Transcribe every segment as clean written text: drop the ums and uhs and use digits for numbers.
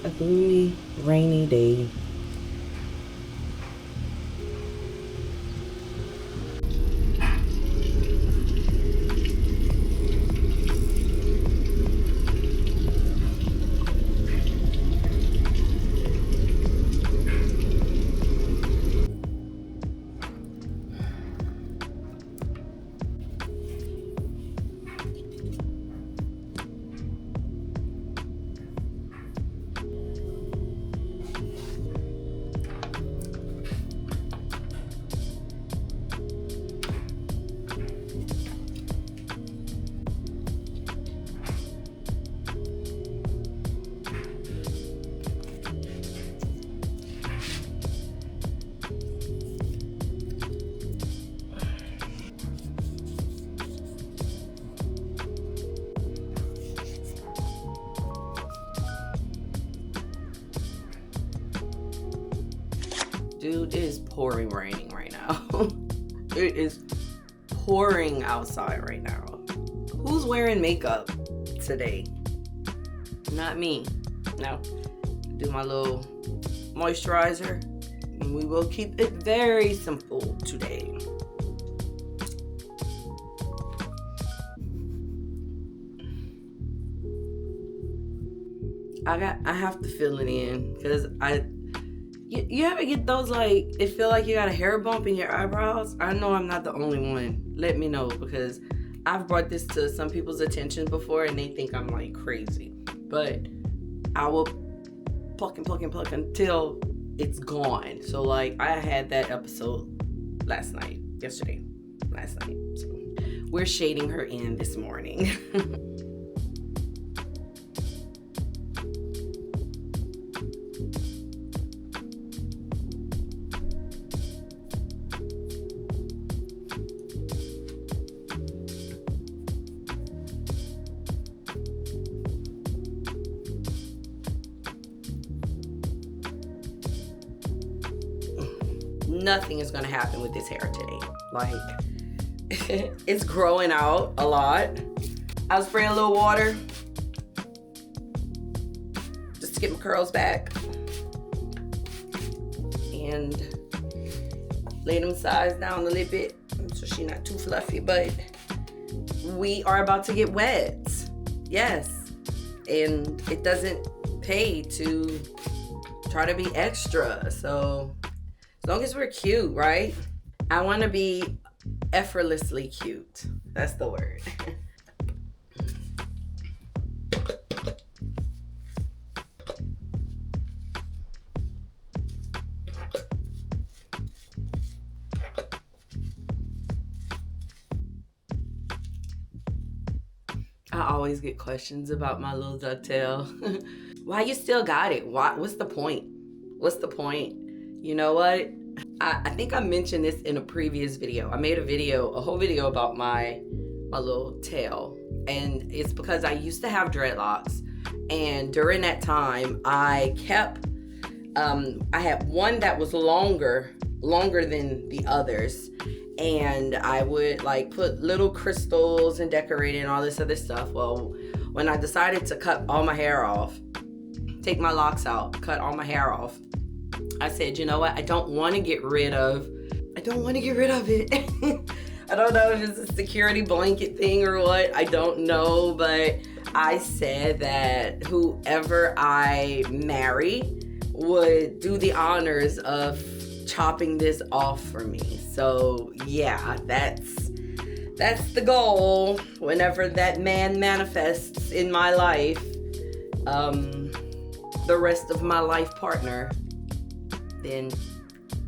a gloomy, rainy day. Dude, it is pouring raining right now. It is pouring outside right now. Who's wearing makeup today? Not me. No. Do my little moisturizer. And we will keep it very simple today. I have to fill it in because you ever get those, like, it feel like you got a hair bump in your eyebrows? I know I'm not the only one. Let me know, because I've brought this to some people's attention before and they think I'm like crazy. But I will pluck until it's gone. So like I had that episode last night. So we're shading her in this morning. Nothing is gonna happen with this hair today. Like, it's growing out a lot. I was spraying a little water just to get my curls back and lay them sides down a little bit so she's not too fluffy. But we are about to get wet. Yes, and it doesn't pay to try to be extra. So as long as we're cute, right? I want to be effortlessly cute. That's the word. I always get questions about my little ducktail. Why you still got it? What's the point? What's the point? You know what? I think I mentioned this in a previous video. I made a whole video about my little tail. And it's because I used to have dreadlocks. And during that time, I had one that was longer than the others. And I would like put little crystals and decorate it and all this other stuff. Well, when I decided to cut all my hair off, take my locks out, cut all my hair off, I said, you know what? I don't want to get rid of it. I don't know if it's a security blanket thing or what. I don't know, but I said that whoever I marry would do the honors of chopping this off for me. So yeah, that's the goal. Whenever that man manifests in my life, the rest of my life partner, then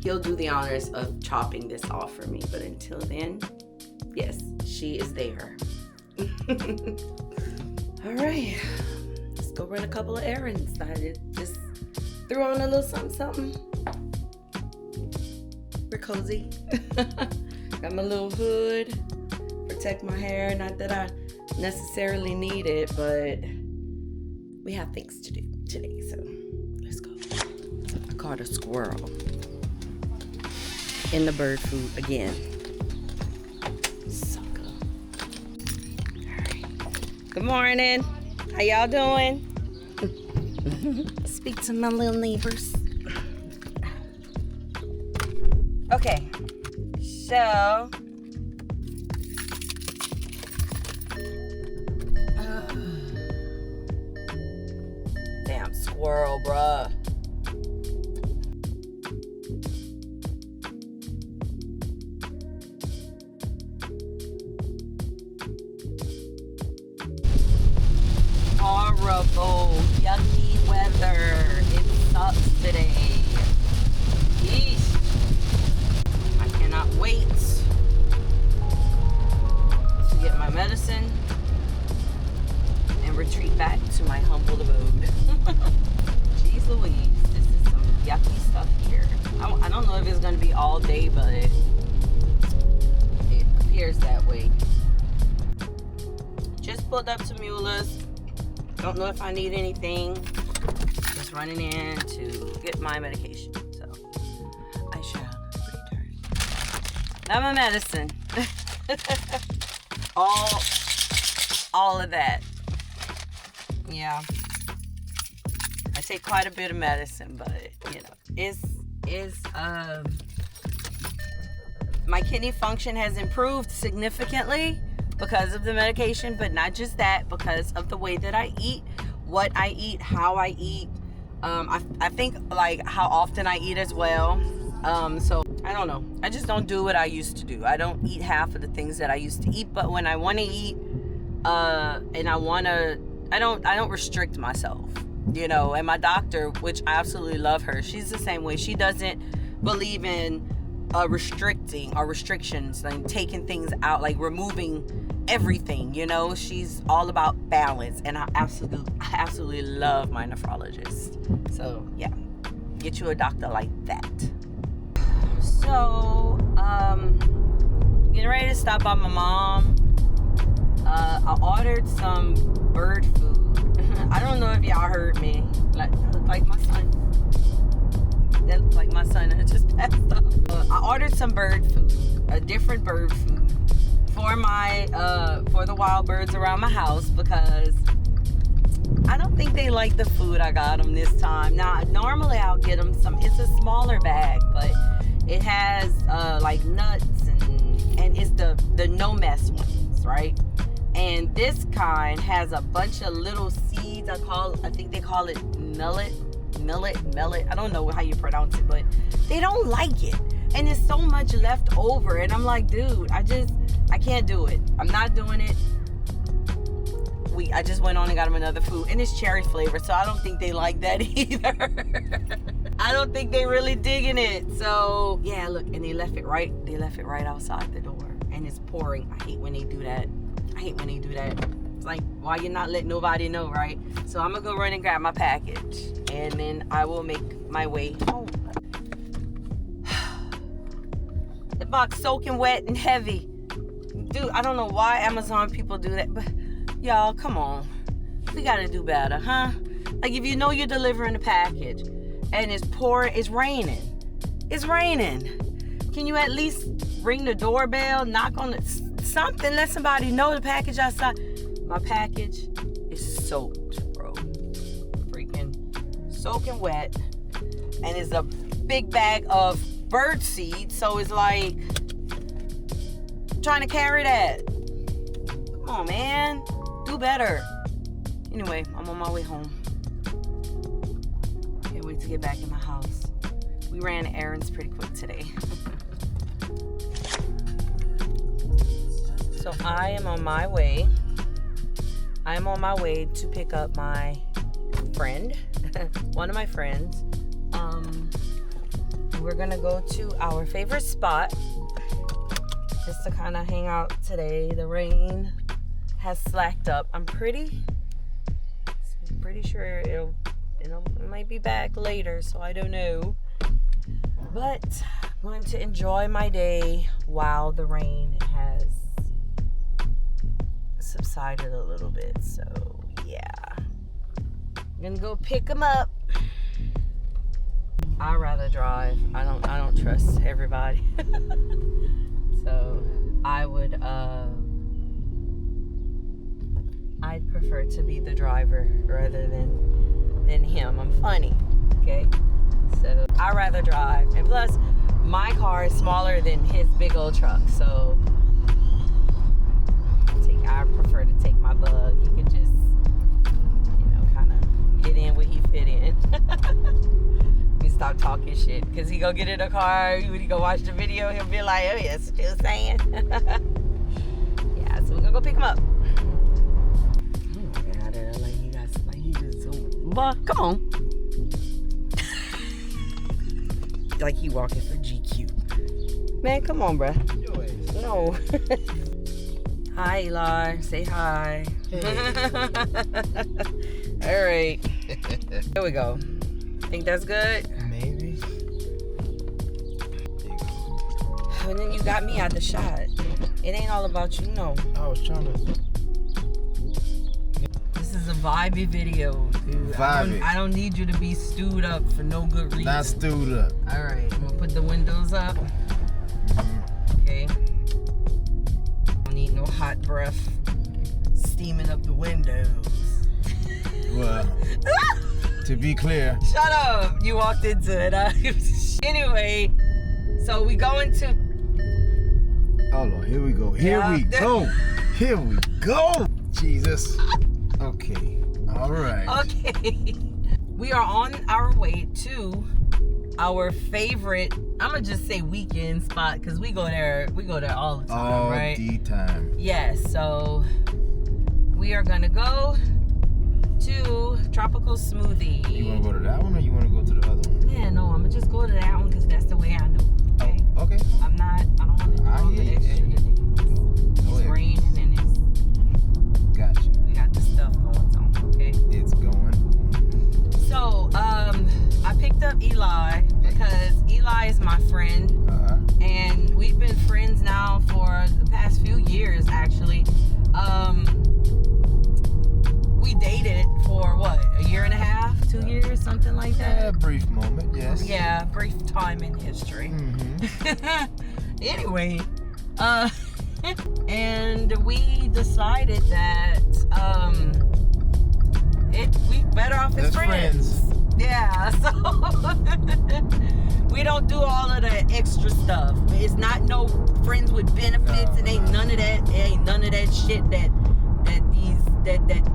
he'll do the honors of chopping this off for me. But until then, yes, she is there. All right, let's go run a couple of errands. I just threw on a little something. We're cozy. Got my little hood, protect my hair. Not that I necessarily need it, but we have things to do today, so let's go. I caught a squirrel in the bird food again. Sucker. All right. Good morning. How y'all doing? speak to my little neighbors. Okay, so damn squirrel, bruh. Horrible, yucky weather. It sucks today. Yeesh. I cannot wait to get my medicine and retreat back to my humble abode. Jeez Louise, this is some yucky stuff here. I don't know if it's going to be all day, but it appears that way. Just pulled up to Mueller's. Don't know if I need anything. Just running in to get my medication. So I shall return. Now my medicine. all of that. Yeah. I take quite a bit of medicine, but you know, my kidney function has improved significantly because of the medication, but not just that, because of the way that I eat, what I eat, how I eat. I think like how often I eat as well. So I don't know. I just don't do what I used to do. I don't eat half of the things that I used to eat, but when I want to eat, and I don't restrict myself, you know. And my doctor, which I absolutely love her, she's the same way. She doesn't believe in restricting or restrictions, like taking things out, like removing everything, you know. She's all about balance, and I absolutely love my nephrologist. So yeah, get you a doctor like that. So getting ready to stop by my mom. I ordered some bird food. I don't know if y'all heard me, like my son. That looked like my son that just passed up. I ordered some bird food, a different bird food for the wild birds around my house, because I don't think they like the food I got them this time. Now, normally I'll get them it's a smaller bag, but it has like nuts and it's the no mess ones, right? And this kind has a bunch of little seeds. I think they call it millet. I don't know how you pronounce it, but they don't like it. And there's so much left over. And I'm like, dude, I can't do it. I'm not doing it. I just went on and got them another food. And it's cherry flavor, so I don't think they like that either. I don't think they really digging it. So yeah, look, and they left it right outside the door. And it's pouring. I hate when they do that. It's like, why you not letting nobody know, right? So I'm gonna go run and grab my package, and then I will make my way home. The box soaking wet and heavy. Dude, I don't know why Amazon people do that, but y'all, come on. We gotta do better, huh? Like, if you know you're delivering a package and it's pouring, it's raining. Can you at least ring the doorbell, knock on something, let somebody know the package outside? My package is soaked, bro. Freaking soaking wet. And it's a big bag of bird seed, so it's like trying to carry that. Come on, man. Do better. Anyway, I'm on my way home. Can't wait to get back in my house. We ran errands pretty quick today. So I am on my way to pick up my friend, one of my friends. We're gonna go to our favorite spot just to kind of hang out today. The rain has slacked up. I'm pretty sure it might be back later, so I don't know. But I'm going to enjoy my day while the rain has subsided a little bit. So yeah, I'm gonna go pick him up. I'd rather drive. I don't trust everybody. So I'd prefer to be the driver rather than than him. I'm funny, okay? So I'd rather drive. And plus, my car is smaller than his big old truck. So I prefer to take my bug. He can just, kind of get in where he fit in. We stop talking shit. Because he go get in the car, when he go watch the video, he'll be like, oh yeah, still saying. Yeah, so we're going to go pick him up. But come on. Like he walking for GQ. Man, come on, bruh. No. Hi, Eli. Say hi. Hey. All right. Here we go. Think that's good? Maybe. And then you got me out the shot. It ain't all about you, no. I was trying to. This is a vibey video, dude. I don't need you to be stewed up for no good reason. Not stewed up. All right. I'm going to put the windows up. Okay. Don't need no hot breath steaming up the windows. Well, to be clear. Shut up. You walked into it. Anyway, so we going to... Oh, Lord, here we go. Here we go. Here we go. Jesus. Okay. All right. Okay. We are on our way to our favorite, I'm going to just say weekend spot, because we go there all the time, right? All the time. Yes, so we are going to go to Tropical Smoothie. You want to go to that one or you want to go to the other one? Yeah, no, I'm going to just go to that one because that's the way I know. Okay? Oh, okay. I don't want to do all the extra things. It's raining and it's... Got you. We got the stuff going on, okay? It's going. So, I picked up Eli because Eli is my friend. And we've been friends now for the past few years, actually. We dated for what, a year and a half, 2 years, something like that? A brief moment, yes. Yeah, brief time in history. Mm-hmm. Anyway, and we decided that we better off as friends. Yeah, so we don't do all of the extra stuff. It's not no friends with benefits. It ain't none of that. It ain't none of that shit that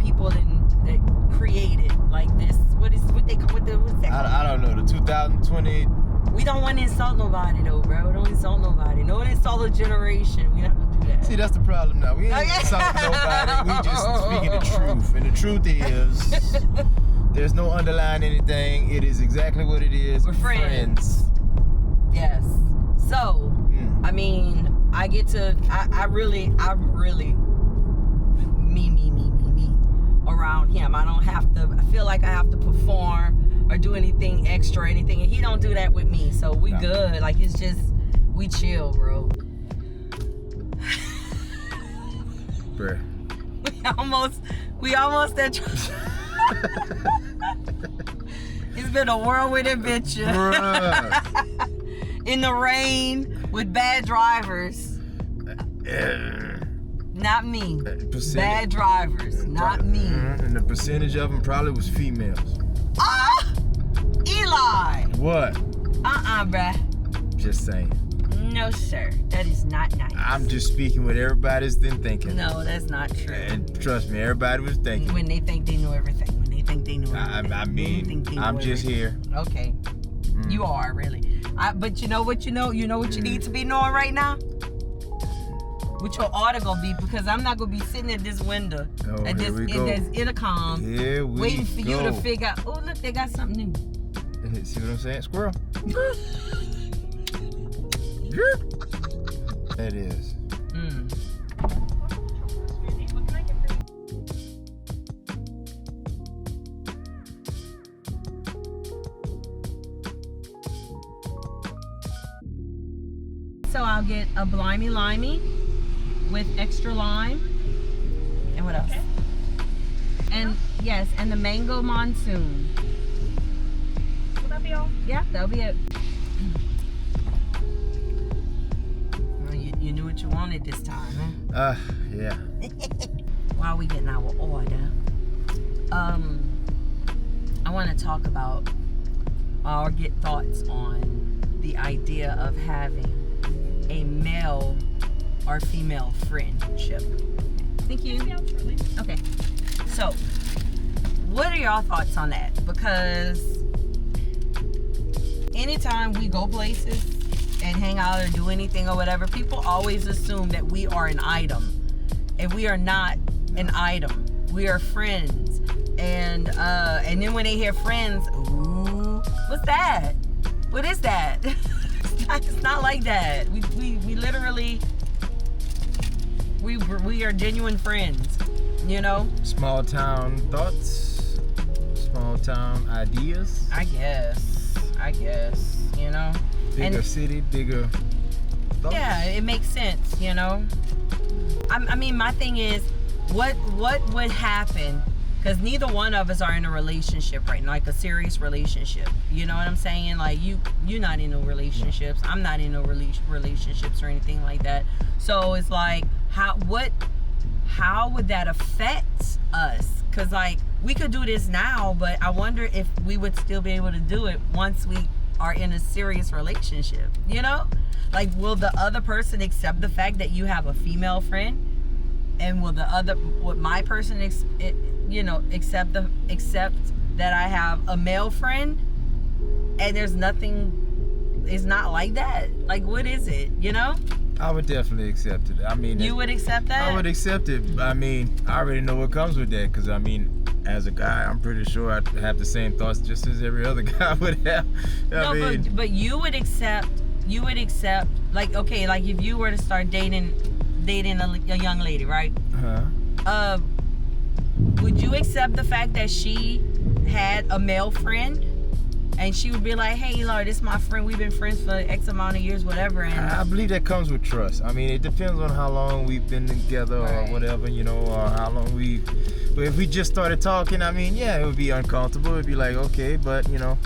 people that created like this. What's that? I don't know. The 2020. We don't want to insult nobody though, bro. Don't insult nobody. No one insult a generation. We're not gonna do that. See, that's the problem now. We ain't insulting nobody. We just speaking the truth. And the truth is, there's no underlying anything. It is exactly what it is. We're friends. Yes. So, I mean, I get to, I'm really me around him. I don't have to, I feel like I have to perform or do anything extra or anything. And he don't do that with me. So we good. Like, it's just, we chill, bro. Bruh. We almost at It's been a whirlwind adventure. In the rain with bad drivers. Not me. Bad drivers. Not me. And the percentage of them probably was females. Ah! Eli! What? Bruh. Just saying. No, sir. That is not nice. I'm just speaking what everybody's been thinking. No, that's not true. And trust me, everybody was thinking. When they think they know everything. When they think they know everything. I mean, I'm just here. Okay. You are, really. But you know what you know? You know what you need to be knowing right now? What your order gonna be, because I'm not gonna be sitting at this window at this intercom waiting for you to figure out, oh look, they got something new. See what I'm saying? Squirrel. That is. So I'll get a blimey limey with extra lime. And what else? Okay. And yes, and the mango monsoon. Will that be all? Yeah, that'll be it. Well, you knew what you wanted this time, huh? Yeah. While we getting our order, I want to talk about or get thoughts on the idea of having a male or female friendship. Thank you. Okay. So, what are y'all thoughts on that? Because anytime we go places and hang out or do anything or whatever, people always assume that we are an item. And we are not an item. We are friends. And then when they hear friends, ooh, what's that? What is that? It's not like that. We literally we are genuine friends, you know? Small town thoughts, small town ideas. I guess, you know? Bigger city, bigger thoughts. Yeah, it makes sense, you know? I mean, my thing is, what would happen, because neither one of us are in a relationship right now, like a serious relationship. You know what I'm saying? Like, you're not in no relationships. I'm not in no relationships or anything like that. So it's like, how would that affect us? Because, like, we could do this now, but I wonder if we would still be able to do it once we are in a serious relationship, you know? Like, will the other person accept the fact that you have a female friend? And would my person accept that I have a male friend? And there's nothing, it's not like that. Like, what is it, you know? I would definitely accept it. I mean, you would accept that? I would accept it. I mean, I already know what comes with that, because I mean, as a guy, I'm pretty sure I'd have the same thoughts just as every other guy would have. But you would accept, like, okay, like if you were to start dating a young lady, right? Uh-huh. Would you accept the fact that she had a male friend? And she would be like, hey, Eli, this is my friend. We've been friends for X amount of years, whatever. And I believe that comes with trust. I mean, it depends on how long we've been together or whatever, you know, or how long but if we just started talking, I mean, yeah, it would be uncomfortable. It'd be like, okay, but, you know,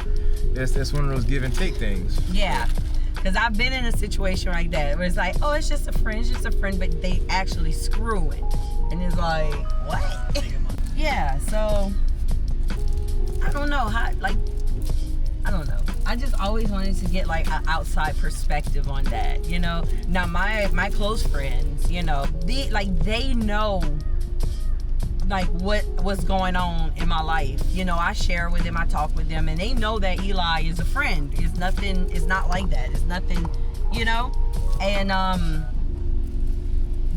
that's one of those give and take things. Yeah. Because I've been in a situation like that where it's like, oh, it's just a friend, but they actually screw it. And it's like, what? Yeah, so, I don't know how, like, I don't know. I just always wanted to get like an outside perspective on that, you know. Now my close friends, you know, they know like what's going on in my life. You know, I share with them, I talk with them, and they know that Eli is a friend. It's not like that. It's nothing, you know. And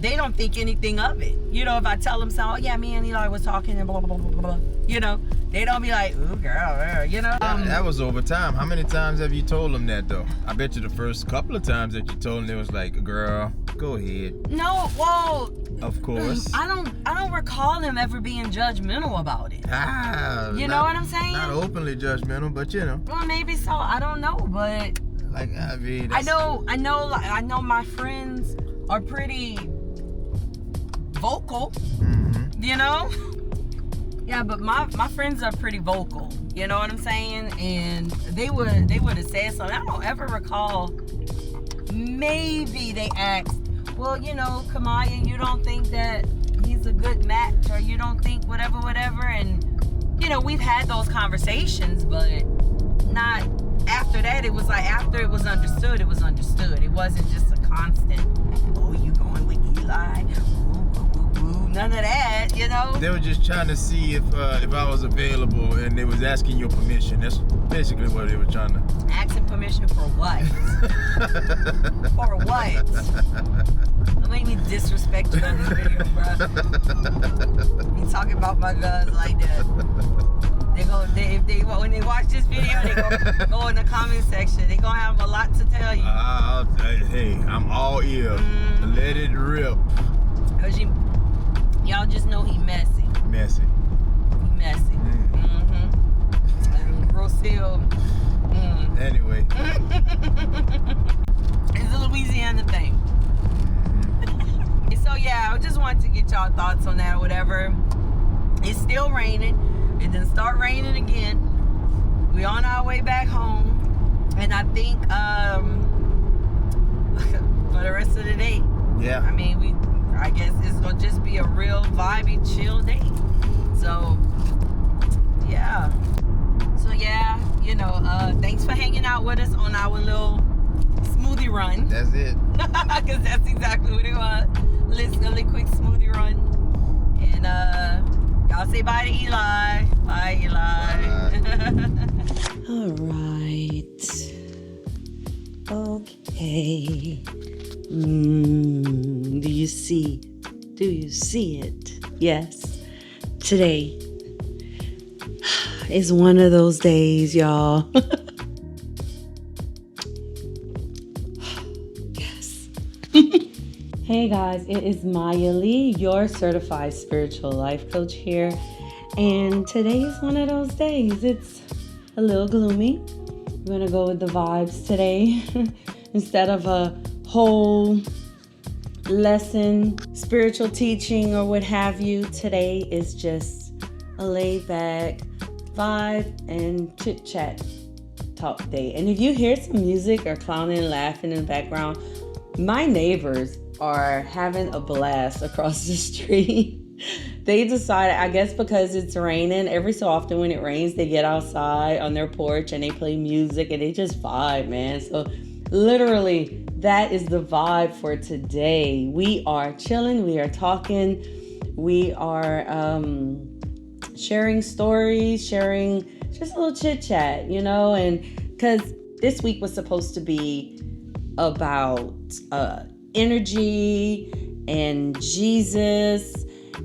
they don't think anything of it. You know, if I tell them something, oh yeah, me and Eli was talking and blah blah blah blah blah, you know. They don't be like, ooh, girl, you know? That was over time. How many times have you told them that, though? I bet you the first couple of times that you told them, it was like, girl, go ahead. No, well... Of course. I don't recall them ever being judgmental about it. You know what I'm saying? Not openly judgmental, but, you know. Well, maybe so. I don't know, but... Like, I mean... I know my friends are pretty vocal, you know? Yeah, but my friends are pretty vocal. You know what I'm saying? And they would have said something. I don't ever recall. Maybe they asked, well, you know, Kamaya, you don't think that he's a good match, or you don't think whatever. And, you know, we've had those conversations, but not after that. It was like after it was understood, it was understood. It wasn't just a constant, oh, you going with Eli? None of that, you know. They were just trying to see if I was available, and they was asking your permission. That's basically what they were trying to. Asking permission for what? For what? Don't make me disrespect you on this video, bro. You talking about my guns like that? When they watch this video, they go in the comment section. They gonna have a lot to tell you. Hey, I'm all ear. Let it rip. Cause y'all just know he messy. Messy. He messy. And Rocio. Anyway. It's a Louisiana thing. So yeah, I just wanted to get y'all thoughts on that or whatever. It's still raining. It didn't start raining again. We on our way back home. And I think for the rest of the day. Yeah. I mean, I guess it's gonna just be a real vibey, chill day. So, yeah. So yeah, thanks for hanging out with us on our little smoothie run. That's it. Because that's exactly what it was. Let's really quick smoothie run. And y'all say bye to Eli. Bye, Eli. All right. Okay. Do you see it? Yes. Today is one of those days, y'all. Yes. Hey guys, it is Maya Lee, your certified spiritual life coach here. And today is one of those days. It's a little gloomy. We're going to go with the vibes today. Instead of a whole lesson, spiritual teaching, or what have you, today is just a laid back vibe and chit chat talk day. And if you hear some music or clowning and laughing in the background, my neighbors are having a blast across the street. They decided, I guess because it's raining, every so often when it rains, they get outside on their porch and they play music and they just vibe, man. So literally, that is the vibe for today. We are chilling, we are talking, we are sharing stories, sharing just a little chit chat, and because this week was supposed to be about energy and Jesus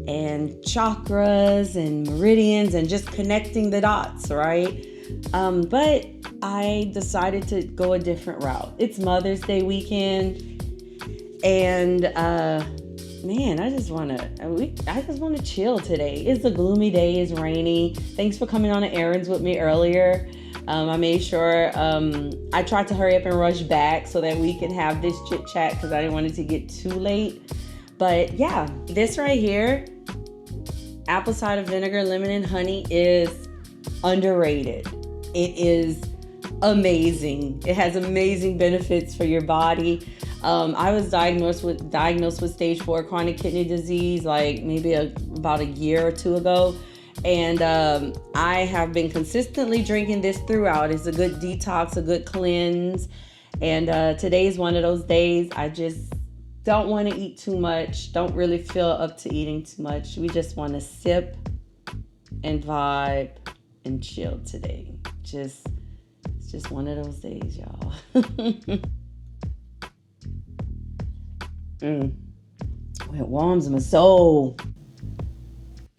and chakras and meridians and just connecting the dots, right? But I decided to go a different route. It's Mother's Day weekend, and man, I just want to chill today. It's a gloomy day. It's rainy. Thanks for coming on the errands with me earlier. I made sure I tried to hurry up and rush back so that we can have this chit chat because I didn't want it to get too late. But yeah, this right here, apple cider vinegar, lemon and honey, is underrated. It is amazing. It has amazing benefits for your body. I was diagnosed with stage 4 chronic kidney disease like maybe about a year or two ago. And I have been consistently drinking this throughout. It's a good detox, a good cleanse. And today is one of those days. I just don't want to eat too much. Don't really feel up to eating too much. We just want to sip and vibe and chill today. It's just one of those days, y'all. It warms my soul.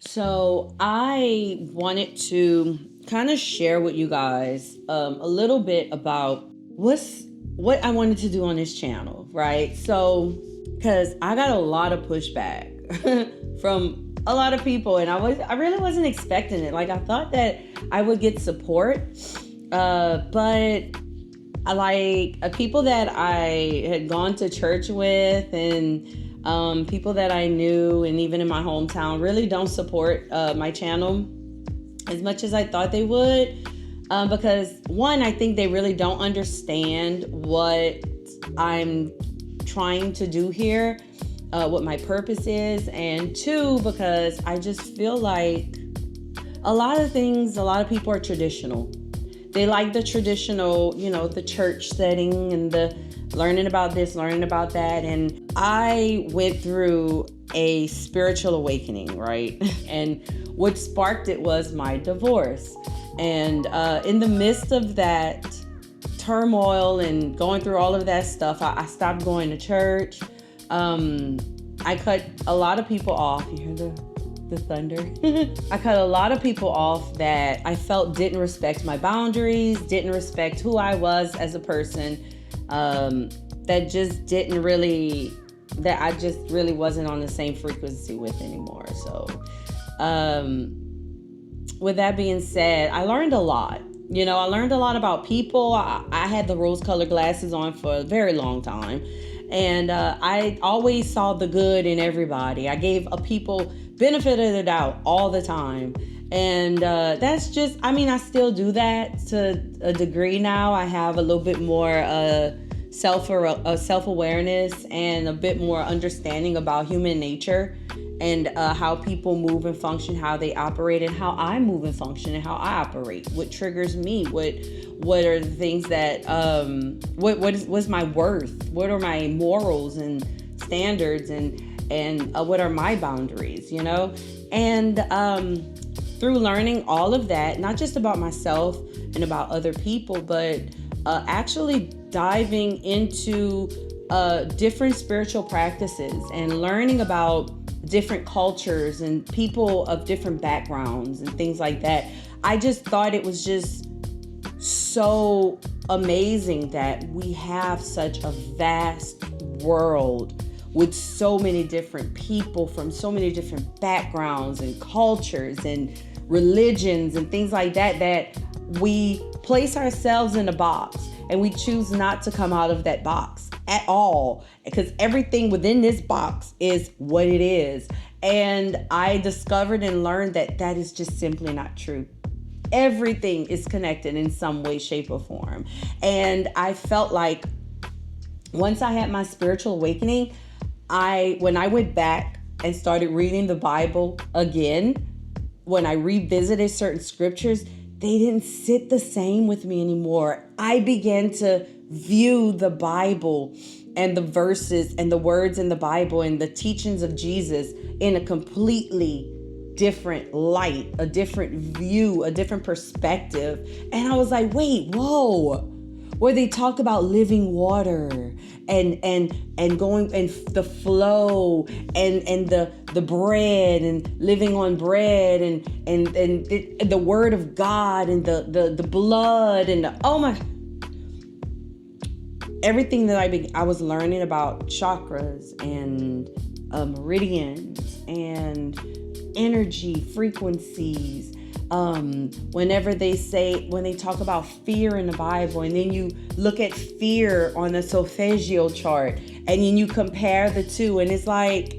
So I wanted to kind of share with you guys a little bit about what I wanted to do on this channel, right? So, because I got a lot of pushback from a lot of people, and I really wasn't expecting it. Like, I thought that I would get support, but I people that I had gone to church with and people that I knew and even in my hometown really don't support my channel as much as I thought they would, because one, I think they really don't understand what I'm trying to do here, what my purpose is, and two, because I just feel like a lot of people are traditional. They like the traditional, the church setting and the learning about this, learning about that. And I went through a spiritual awakening, right? And what sparked it was my divorce. And in the midst of that turmoil and going through all of that stuff, I stopped going to church. I cut a lot of people off. You hear the thunder? I cut a lot of people off that I felt didn't respect my boundaries, didn't respect who I was as a person, that I just really wasn't on the same frequency with anymore. So, with that being said, I learned a lot. I learned a lot about people. I had the rose-colored glasses on for a very long time. And I always saw the good in everybody. I gave people benefit of the doubt all the time. And that's just, I still do that to a degree now. I have a little bit more self-awareness and a bit more understanding about human nature and how people move and function, how they operate, and how I move and function and how I operate. What triggers me? What are the things that what's my worth? What are my morals and standards, and what are my boundaries? And through learning all of that, not just about myself and about other people, but actually diving into different spiritual practices and learning about different cultures and people of different backgrounds and things like that. I just thought it was just so amazing that we have such a vast world with so many different people from so many different backgrounds and cultures and religions and things like that, that we place ourselves in a box and we choose not to come out of that box at all, because everything within this box is what it is. And I discovered and learned that that is just simply not true. Everything is connected in some way, shape, or form. And I felt like once I had my spiritual awakening, when I went back and started reading the Bible again, when I revisited certain scriptures, they didn't sit the same with me anymore. I began to view the Bible and the verses and the words in the Bible and the teachings of Jesus in a completely different light, a different view, a different perspective. And I was like, wait, whoa, where they talk about living water and going and the flow and the bread and living on bread and the word of God and the blood and everything that I was learning about chakras and meridians and energy frequencies. When they talk about fear in the Bible, and then you look at fear on the solfeggio chart, and then you compare the two, and it's like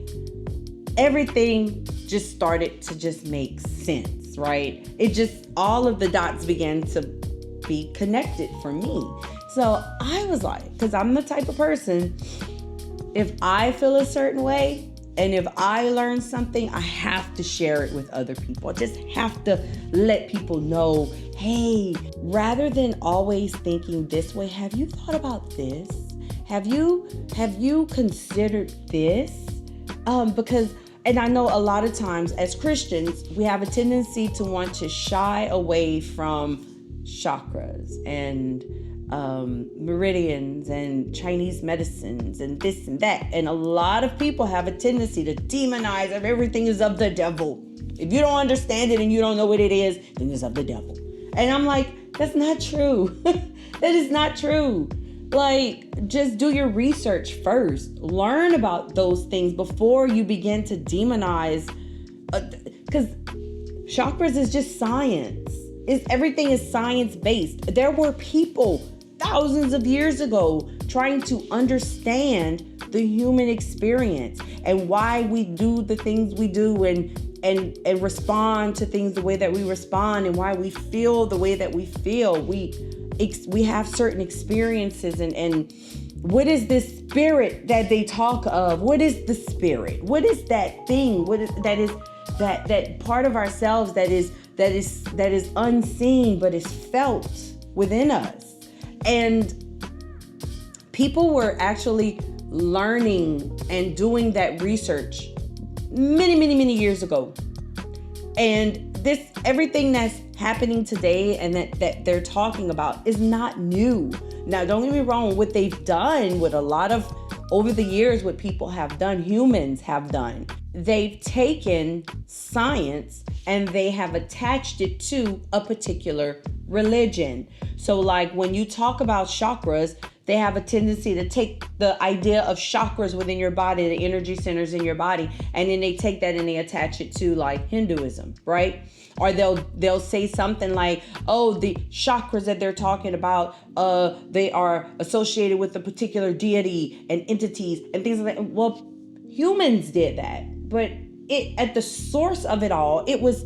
everything just started to just make sense, right? It just, all of the dots began to be connected for me. So I was like, because I'm the type of person, if I feel a certain way, and if I learn something, I have to share it with other people. I just have to let people know, hey, rather than always thinking this way, have you thought about this? Have you considered this? Because, and I know a lot of times as Christians, we have a tendency to want to shy away from chakras and meridians and Chinese medicines and this and that. And a lot of people have a tendency to demonize everything is of the devil. If you don't understand it and you don't know what it is, then it's of the devil. And I'm like, that's not true. That is not true. Like, just do your research first. Learn about those things before you begin to demonize. Because chakras is just science. Everything is science-based. There were people thousands of years ago trying to understand the human experience and why we do the things we do and respond to things the way that we respond and why we feel the way that we feel. We have certain experiences and what is this spirit that they talk of? What is the spirit? What is that thing? What is that part of ourselves that is unseen but is felt within us? And people were actually learning and doing that research many years ago. And everything that's happening today and that they're talking about is not new. Now, don't get me wrong, what they've done with a lot of over the years, what people have done, humans have done, they've taken science and they have attached it to a particular religion. So like when you talk about chakras, they have a tendency to take the idea of chakras within your body, the energy centers in your body, and then they take that and they attach it to like Hinduism, right? Or they'll say something like, oh, the chakras that they're talking about, they are associated with a particular deity and entities and things like that. Well, humans did that, but at the source of it all, it was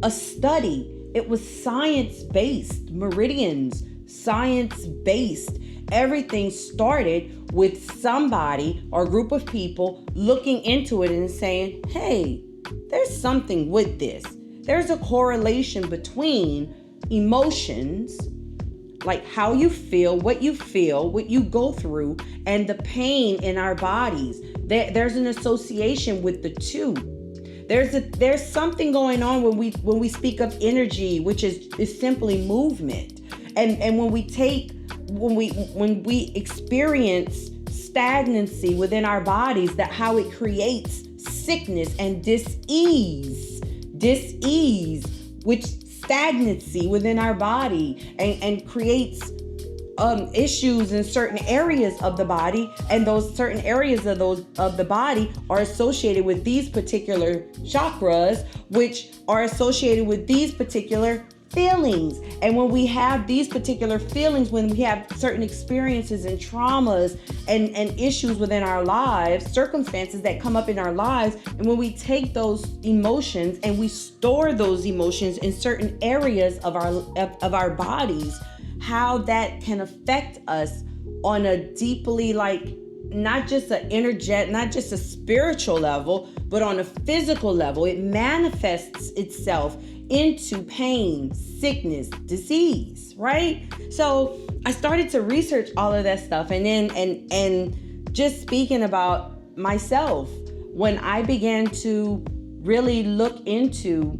a study. It was science-based, meridians, science-based. everything started with somebody or a group of people looking into it and saying, hey, there's something with this. There's a correlation between emotions, like how you feel, what you go through, and the pain in our bodies. There's an association with the two. There's something going on when we speak of energy, which is simply movement. And when we experience stagnancy within our bodies, that how it creates sickness and dis-ease, which stagnancy within our body and creates issues in certain areas of the body, and those certain areas of the body are associated with these particular chakras, which are associated with these particular feelings. And when we have these particular feelings, when we have certain experiences and traumas and issues within our lives, circumstances that come up in our lives, and when we take those emotions and we store those emotions in certain areas of our bodies, how that can affect us on a deeply, like, not just an energetic, not just a spiritual level, but on a physical level. It manifests itself into pain, sickness, disease, right? So I started to research all of that stuff, and then and just speaking about myself, when I began to really look into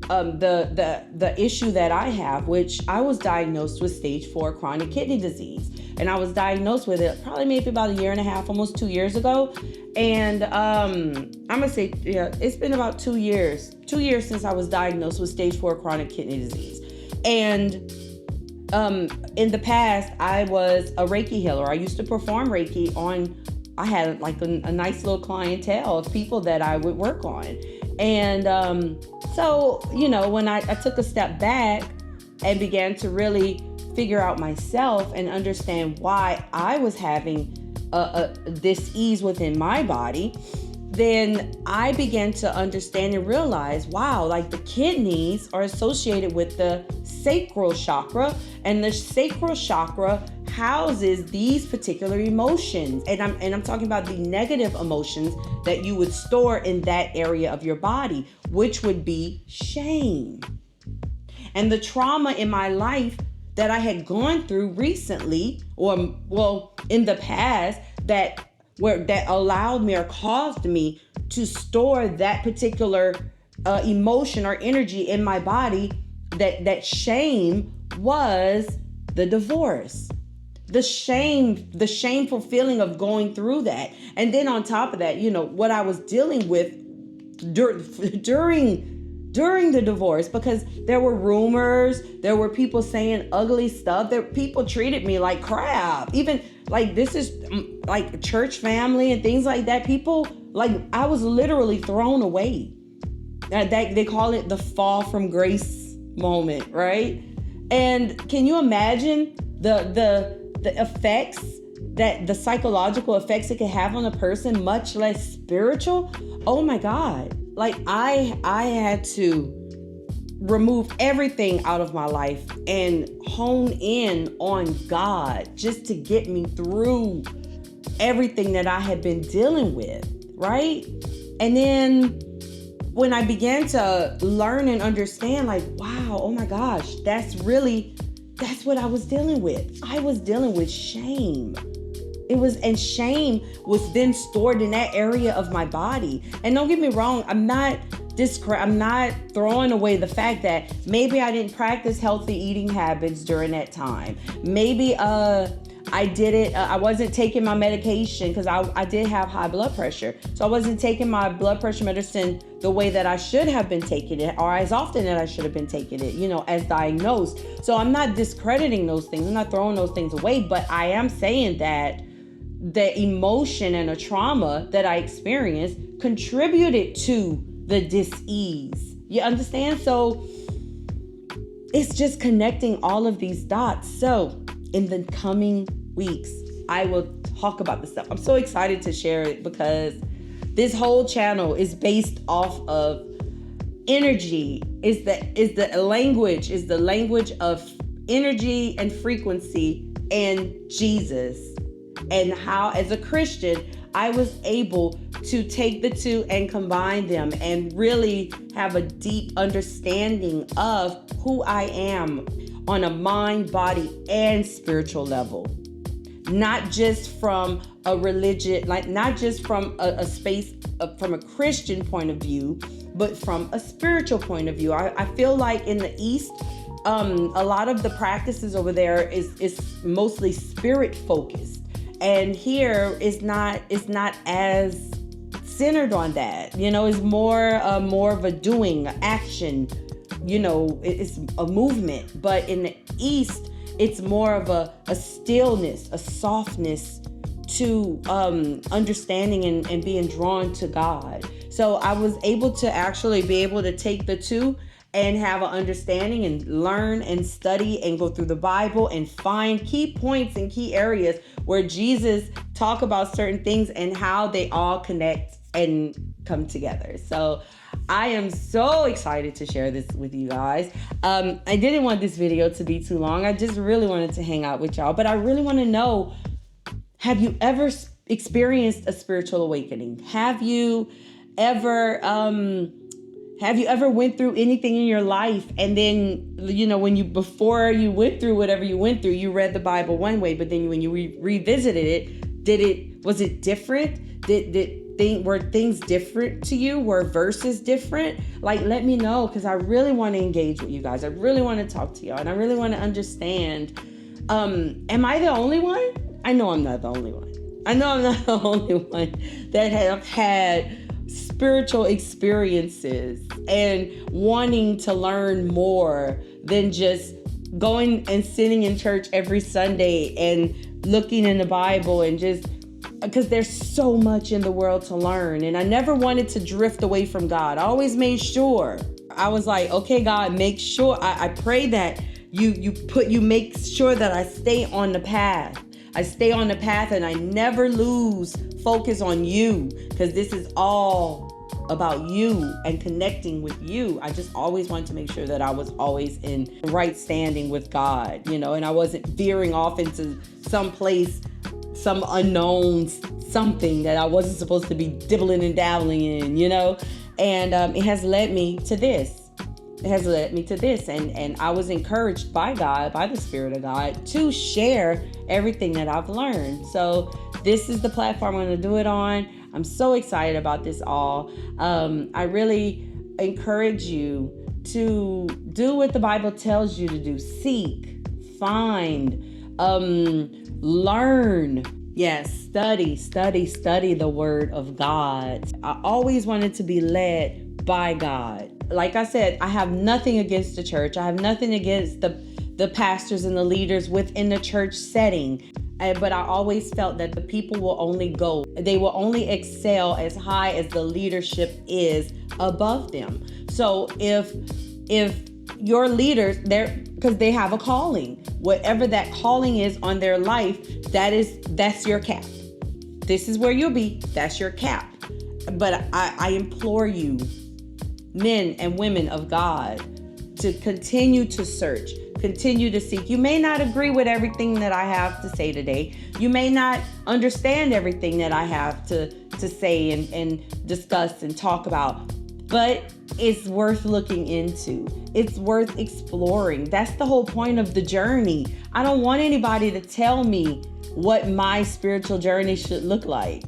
the issue that I have, which I was diagnosed with stage 4 chronic kidney disease. And I was diagnosed with it probably maybe about 1.5 years, almost 2 years ago. And I'm gonna say, yeah, it's been about 2 years. 2 years since I was diagnosed with stage 4 chronic kidney disease. And in the past, I was a Reiki healer. I used to perform Reiki I had like a nice little clientele of people that I would work on. And so, you know, when I took a step back and began to really figure out myself and understand why I was having this ease within my body, then I began to understand and realize, wow, like the kidneys are associated with the sacral chakra, and the sacral chakra houses these particular emotions. And I'm talking about the negative emotions that you would store in that area of your body, which would be shame. And the trauma in my life that I had gone through recently, or well, in the past, that allowed me or caused me to store that particular emotion or energy in my body, that shame was the divorce. The shameful feeling of going through that. And then on top of that, you know, what I was dealing with during the divorce, because there were rumors, there were people saying ugly stuff, people treated me like crap. Even like, this is like church family and things like that. People, like, I was literally thrown away. They call it the fall from grace moment, right? And can you imagine the effects, that the psychological effects it can have on a person, much less spiritual? Oh my God. Like I had to remove everything out of my life and hone in on God just to get me through everything that I had been dealing with, right? And then when I began to learn and understand, like, wow, oh my gosh, that's what I was dealing with. I was dealing with shame. And shame was then stored in that area of my body. And don't get me wrong, I'm not throwing away the fact that maybe I didn't practice healthy eating habits during that time. Maybe I didn't, I wasn't taking my medication, because I did have high blood pressure. So I wasn't taking my blood pressure medicine the way that I should have been taking it, or as often that I should have been taking it, you know, as diagnosed. So I'm not discrediting those things. I'm not throwing those things away, but I am saying that the emotion and the trauma that I experienced contributed to the dis-ease. You understand? So it's just connecting all of these dots. So in the coming weeks, I will talk about this stuff. I'm so excited to share it, because this whole channel is based off of energy. Is the language of energy and frequency and Jesus, and how as a Christian I was able to take the two and combine them and really have a deep understanding of who I am on a mind, body, and spiritual level. Not just from a religion, like not just from a space, from a Christian point of view, but from a spiritual point of view. I feel like in the East, a lot of the practices over there is mostly spirit focused. And here is not as centered on that. You know, it's more of a doing, action. You know, it's a movement. But in the East, it's more of a stillness, a softness to understanding and being drawn to God. So I was able to actually be able to take the two and have an understanding and learn and study and go through the Bible and find key points and key areas where Jesus talk about certain things and how they all connect and come together. So I am so excited to share this with you guys. I didn't want this video to be too long. I just really wanted to hang out with y'all, but I really want to know, have you ever experienced a spiritual awakening? Have you ever went through anything in your life and then, you know, before you went through whatever you went through, you read the Bible one way, but then when you revisited it, was it different? Were things different to you? Were verses different? Like, let me know, because I really want to engage with you guys. I really want to talk to y'all, and I really want to understand. Am I the only one? I know I'm not the only one. I know I'm not the only one that have had spiritual experiences and wanting to learn more than just going and sitting in church every Sunday and looking in the Bible, and just because there's so much in the world to learn. And I never wanted to drift away from God. I always made sure. I was like, okay, God, make sure. I pray that you make sure that I stay on the path. I stay on the path and I never lose focus on you, because this is all about you and connecting with you. I just always wanted to make sure that I was always in right standing with God, you know, and I wasn't veering off into some place, some unknown something that I wasn't supposed to be dibbling and dabbling in, you know. And it has led me to this. It has led me to this, and I was encouraged by God, by the Spirit of God, to share everything that I've learned. So this is the platform I'm going to do it on. I'm so excited about this all. I really encourage you to do what the Bible tells you to do. Seek, find, learn. Yes, study the Word of God. I always wanted to be led by God. Like I said, I have nothing against the church. I have nothing against the pastors and the leaders within the church setting. But I always felt that the people will only go, they will only excel as high as the leadership is above them. So if your leaders, because they have a calling, whatever that calling is on their life, that's your cap. This is where you'll be. That's your cap. But I implore you, men and women of God, to continue to search, continue to seek. You may not agree with everything that I have to say today. You may not understand everything that I have to say and discuss and talk about, but it's worth looking into. It's worth exploring. That's the whole point of the journey. I don't want anybody to tell me what my spiritual journey should look like.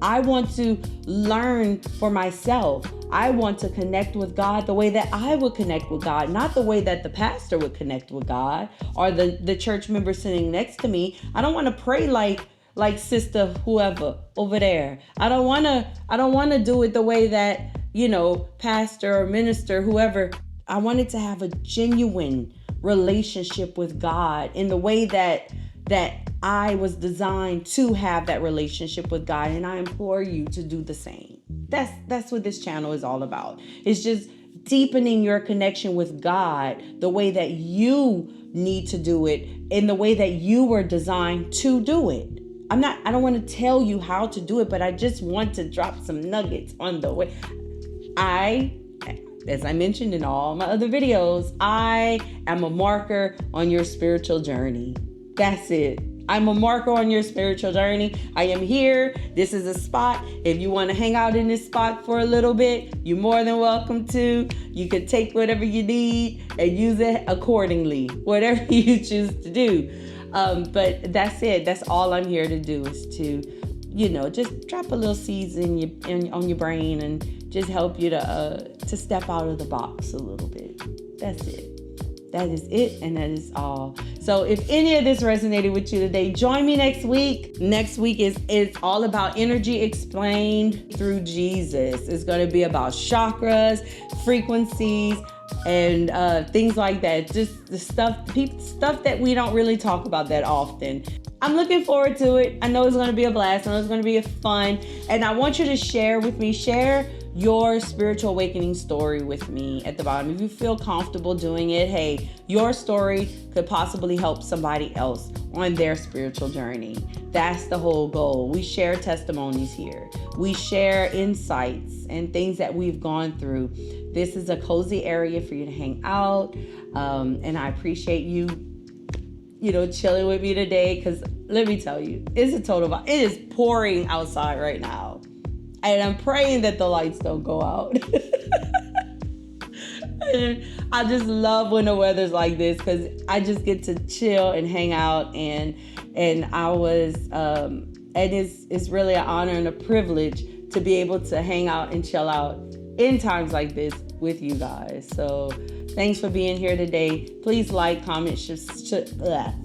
I want to learn for myself. I want to connect with God the way that I would connect with God, not the way that the pastor would connect with God or the church member sitting next to me. I don't want to pray like sister whoever over there. I don't want to do it the way that, you know, pastor or minister, whoever. I wanted to have a genuine relationship with God in the way that I was designed to have that relationship with God, and I implore you to do the same. That's what this channel is all about. It's just deepening your connection with God the way that you need to do it, in the way that you were designed to do it. I don't want to tell you how to do it, but I just want to drop some nuggets on the way. As I mentioned in all my other videos, I am a marker on your spiritual journey. That's it. I'm a marker on your spiritual journey. I am here. This is a spot. If you want to hang out in this spot for a little bit, you're more than welcome to. You can take whatever you need and use it accordingly, whatever you choose to do. But that's it. That's all I'm here to do, is to, just drop a little seeds on your brain and just help you to step out of the box a little bit. That's it. That is it, and that is all. So if any of this resonated with you today, join me next week. Next week is all about energy explained through Jesus. It's going to be about chakras, frequencies, and things like that. Just the stuff that we don't really talk about that often. I'm looking forward to it. I know it's going to be a blast. I know it's going to be fun. And I want you to share with me. Share your spiritual awakening story with me at the bottom. If you feel comfortable doing it, hey, your story could possibly help somebody else on their spiritual journey. That's the whole goal. We share testimonies here. We share insights and things that we've gone through. This is a cozy area for you to hang out. And I appreciate you, chilling with me today, because let me tell you, it's a total vibe. It is pouring outside right now. And I'm praying that the lights don't go out. And I just love when the weather's like this, because I just get to chill and hang out. And it's really an honor and a privilege to be able to hang out and chill out in times like this with you guys. So thanks for being here today. Please like, comment,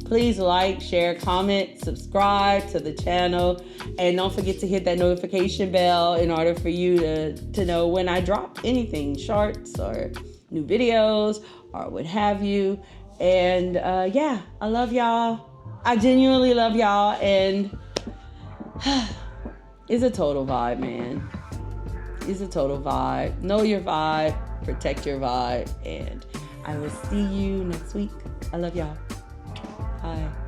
please like, share, comment, subscribe to the channel. And don't forget to hit that notification bell in order for you to know when I drop anything, shorts or new videos or what have you. And I love y'all. I genuinely love y'all. And it's a total vibe, man. It's a total vibe. Know your vibe. Protect your vibe. And I will see you next week. I love y'all. Bye.